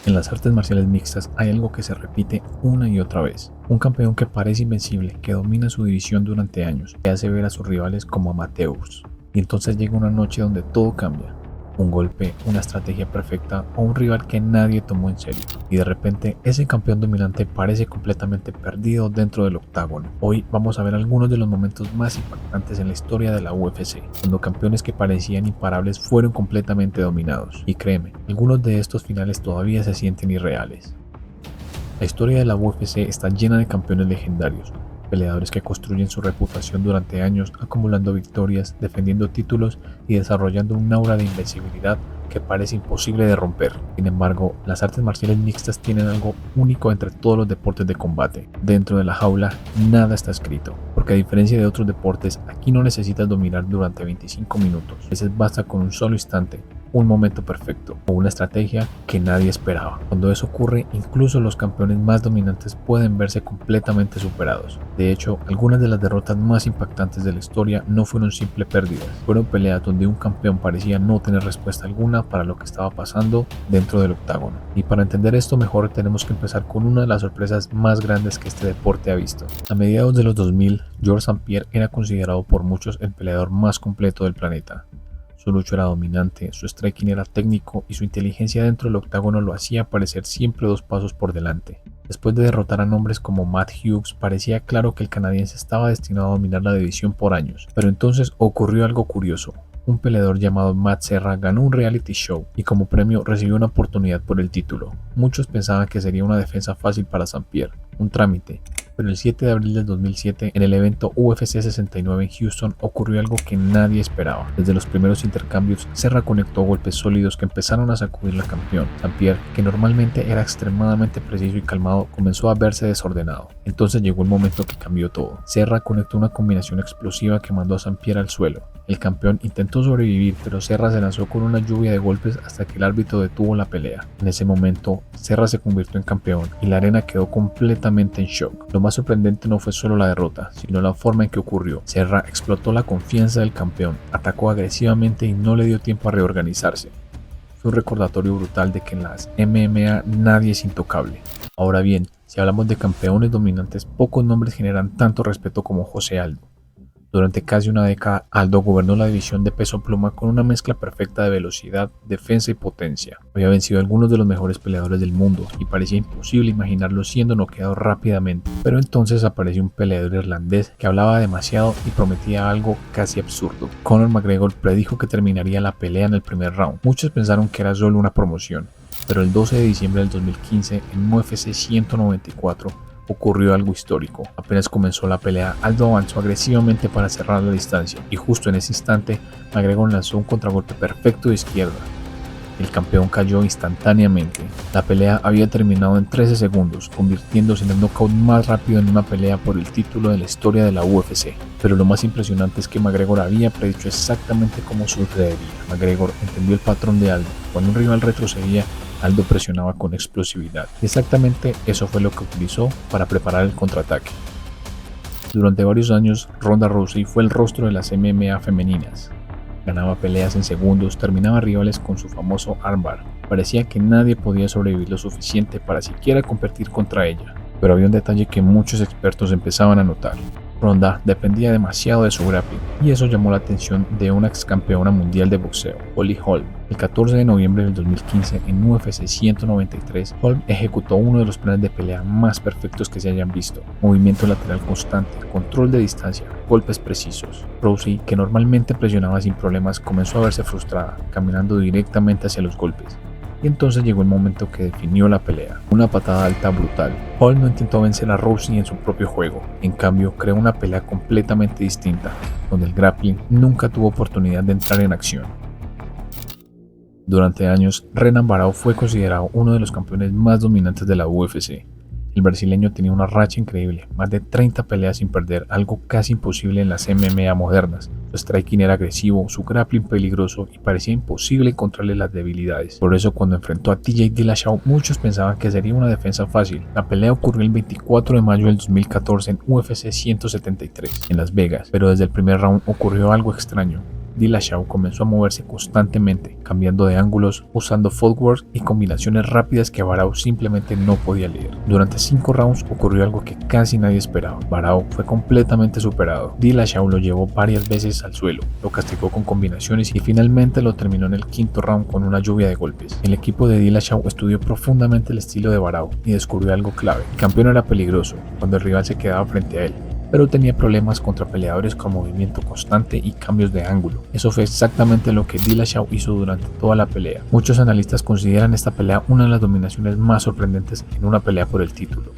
En las artes marciales mixtas hay algo que se repite una y otra vez. Un campeón que parece invencible, que domina su división durante años, que hace ver a sus rivales como amateurs. Y entonces llega una noche donde todo cambia. Un golpe, una estrategia perfecta o un rival que nadie tomó en serio. Y de repente ese campeón dominante parece completamente perdido dentro del octágono. Hoy vamos a ver algunos de los momentos más impactantes en la historia de la UFC, cuando campeones que parecían imparables fueron completamente dominados. Y créeme, algunos de estos finales todavía se sienten irreales. La historia de la UFC está llena de campeones legendarios, peleadores que construyen su reputación durante años, acumulando victorias, defendiendo títulos y desarrollando un aura de invencibilidad que parece imposible de romper. Sin embargo, las artes marciales mixtas tienen algo único entre todos los deportes de combate. Dentro de la jaula, nada está escrito, porque a diferencia de otros deportes, aquí no necesitas dominar durante 25 minutos. A veces basta con un solo instante, un momento perfecto o una estrategia que nadie esperaba. Cuando eso ocurre, incluso los campeones más dominantes pueden verse completamente superados. De hecho, algunas de las derrotas más impactantes de la historia no fueron simples pérdidas, fueron peleas donde un campeón parecía no tener respuesta alguna para lo que estaba pasando dentro del octágono. Y para entender esto mejor tenemos que empezar con una de las sorpresas más grandes que este deporte ha visto. A mediados de los 2000, Georges St. Pierre era considerado por muchos el peleador más completo del planeta. Su lucha era dominante, su striking era técnico y su inteligencia dentro del octágono lo hacía parecer siempre 2 pasos por delante. Después de derrotar a nombres como Matt Hughes, parecía claro que el canadiense estaba destinado a dominar la división por años. Pero entonces ocurrió algo curioso. Un peleador llamado Matt Serra ganó un reality show y como premio recibió una oportunidad por el título. Muchos pensaban que sería una defensa fácil para St. Pierre, un trámite. Pero el 7 de abril del 2007, en el evento UFC 69 en Houston, ocurrió algo que nadie esperaba. Desde los primeros intercambios, Serra conectó golpes sólidos que empezaron a sacudir al campeón. St. Pierre, que normalmente era extremadamente preciso y calmado, comenzó a verse desordenado. Entonces llegó el momento que cambió todo. Serra conectó una combinación explosiva que mandó a St. Pierre al suelo. El campeón intentó sobrevivir, pero Serra se lanzó con una lluvia de golpes hasta que el árbitro detuvo la pelea. En ese momento, Serra se convirtió en campeón y la arena quedó completamente en shock. Lo más sorprendente no fue solo la derrota, sino la forma en que ocurrió. Serra explotó la confianza del campeón, atacó agresivamente y no le dio tiempo a reorganizarse. Fue un recordatorio brutal de que en las MMA nadie es intocable. Ahora bien, si hablamos de campeones dominantes, pocos nombres generan tanto respeto como José Aldo. Durante casi una década, Aldo gobernó la división de peso pluma con una mezcla perfecta de velocidad, defensa y potencia. Había vencido a algunos de los mejores peleadores del mundo y parecía imposible imaginarlo siendo noqueado rápidamente. Pero entonces apareció un peleador irlandés que hablaba demasiado y prometía algo casi absurdo. Conor McGregor predijo que terminaría la pelea en el primer round. Muchos pensaron que era solo una promoción, pero el 12 de diciembre del 2015, en UFC 194, ocurrió algo histórico. Apenas comenzó la pelea, Aldo avanzó agresivamente para cerrar la distancia y justo en ese instante McGregor lanzó un contragolpe perfecto de izquierda. El campeón cayó instantáneamente. La pelea había terminado en 13 segundos, convirtiéndose en el knockout más rápido en una pelea por el título de la historia de la UFC. Pero lo más impresionante es que McGregor había predicho exactamente cómo sucedería. McGregor entendió el patrón de Aldo. Cuando un rival retrocedía, Aldo presionaba con explosividad. Y exactamente eso fue lo que utilizó para preparar el contraataque. Durante varios años, Ronda Rousey fue el rostro de las MMA femeninas. Ganaba peleas en segundos, terminaba rivales con su famoso armbar. Parecía que nadie podía sobrevivir lo suficiente para siquiera competir contra ella. Pero había un detalle que muchos expertos empezaban a notar. Ronda dependía demasiado de su grappling, y eso llamó la atención de una ex campeona mundial de boxeo, Holly Holm. El 14 de noviembre del 2015, en UFC 193, Holm ejecutó uno de los planes de pelea más perfectos que se hayan visto. Movimiento lateral constante, control de distancia, golpes precisos. Rousey, que normalmente presionaba sin problemas, comenzó a verse frustrada, caminando directamente hacia los golpes. Y entonces llegó el momento que definió la pelea, una patada alta brutal. Holm no intentó vencer a Rousey en su propio juego, en cambio creó una pelea completamente distinta, donde el grappling nunca tuvo oportunidad de entrar en acción. Durante años, Renan Barão fue considerado uno de los campeones más dominantes de la UFC. El brasileño tenía una racha increíble, más de 30 peleas sin perder, algo casi imposible en las MMA modernas. Su striking era agresivo, su grappling peligroso y parecía imposible encontrarle las debilidades. Por eso cuando enfrentó a TJ Dillashaw, muchos pensaban que sería una defensa fácil. La pelea ocurrió el 24 de mayo del 2014 en UFC 173, en Las Vegas, pero desde el primer round ocurrió algo extraño. Dillashaw comenzó a moverse constantemente, cambiando de ángulos, usando footwork y combinaciones rápidas que Barao simplemente no podía leer. Durante 5 rounds ocurrió algo que casi nadie esperaba. Barao fue completamente superado. Dillashaw lo llevó varias veces al suelo, lo castigó con combinaciones y finalmente lo terminó en el 5º round con una lluvia de golpes. El equipo de Dillashaw estudió profundamente el estilo de Barao y descubrió algo clave. El campeón era peligroso cuando el rival se quedaba frente a él, pero tenía problemas contra peleadores con movimiento constante y cambios de ángulo. Eso fue exactamente lo que Dillashaw hizo durante toda la pelea. Muchos analistas consideran esta pelea una de las dominaciones más sorprendentes en una pelea por el título.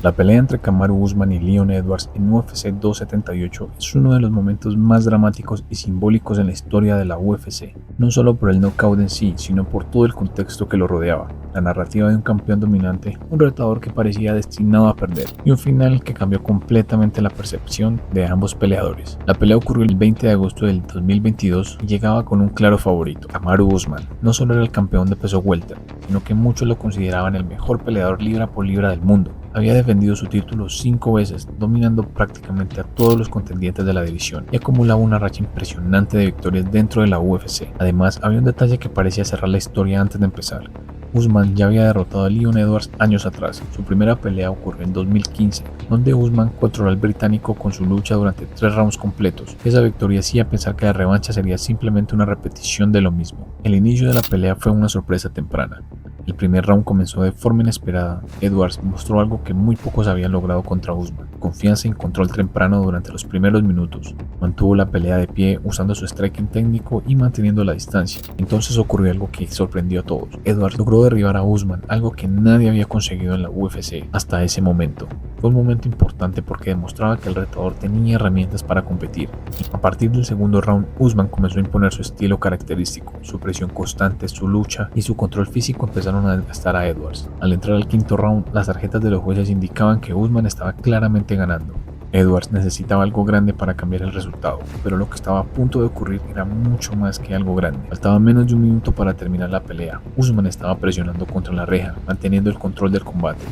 La pelea entre Kamaru Usman y Leon Edwards en UFC 278 es uno de los momentos más dramáticos y simbólicos en la historia de la UFC, no solo por el knockout en sí, sino por todo el contexto que lo rodeaba, la narrativa de un campeón dominante, un retador que parecía destinado a perder, y un final que cambió completamente la percepción de ambos peleadores. La pelea ocurrió el 20 de agosto del 2022 y llegaba con un claro favorito. Kamaru Usman no solo era el campeón de peso welter, sino que muchos lo consideraban el mejor peleador libra por libra del mundo. Había defendido su título 5 veces, dominando prácticamente a todos los contendientes de la división y acumulaba una racha impresionante de victorias dentro de la UFC. Además, había un detalle que parecía cerrar la historia antes de empezar. Usman ya había derrotado a Leon Edwards años atrás. Su primera pelea ocurrió en 2015, donde Usman controló al británico con su lucha durante 3 rounds completos. Esa victoria hacía pensar que la revancha sería simplemente una repetición de lo mismo. El inicio de la pelea fue una sorpresa temprana. El primer round comenzó de forma inesperada. Edwards mostró algo que muy pocos habían logrado contra Usman: confianza y control temprano durante los primeros minutos. Mantuvo la pelea de pie usando su striking técnico y manteniendo la distancia. Entonces ocurrió algo que sorprendió a todos. Edwards logró derribar a Usman, algo que nadie había conseguido en la UFC hasta ese momento. Fue un momento importante porque demostraba que el retador tenía herramientas para competir. A partir del segundo round, Usman comenzó a imponer su estilo característico. Su presión constante, su lucha y su control físico empezaron a desgastar a Edwards. Al entrar al 5º round, las tarjetas de los jueces indicaban que Usman estaba claramente ganando. Edwards necesitaba algo grande para cambiar el resultado, pero lo que estaba a punto de ocurrir era mucho más que algo grande. Faltaba menos de un minuto para terminar la pelea. Usman estaba presionando contra la reja, manteniendo el control del combate.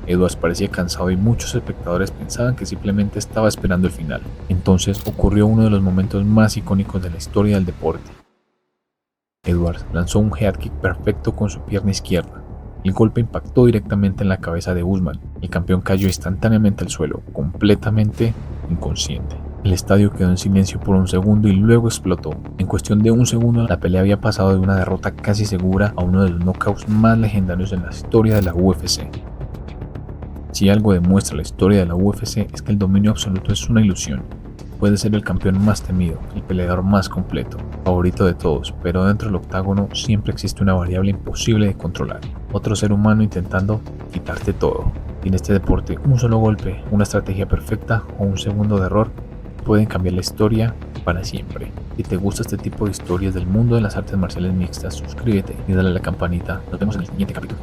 Edwards parecía cansado y muchos espectadores pensaban que simplemente estaba esperando el final. Entonces ocurrió uno de los momentos más icónicos de la historia del deporte. Edwards lanzó un head kick perfecto con su pierna izquierda. El golpe impactó directamente en la cabeza de Usman. El campeón cayó instantáneamente al suelo, completamente inconsciente. El estadio quedó en silencio por un segundo y luego explotó. En cuestión de un segundo, la pelea había pasado de una derrota casi segura a uno de los knockouts más legendarios en la historia de la UFC. Si algo demuestra la historia de la UFC es que el dominio absoluto es una ilusión. Puede ser el campeón más temido, el peleador más completo, favorito de todos, pero dentro del octágono siempre existe una variable imposible de controlar. Otro ser humano intentando quitarte todo. Y en este deporte, un solo golpe, una estrategia perfecta o un segundo de error pueden cambiar la historia para siempre. Si te gusta este tipo de historias del mundo de las artes marciales mixtas, suscríbete y dale a la campanita. Nos vemos en el siguiente capítulo.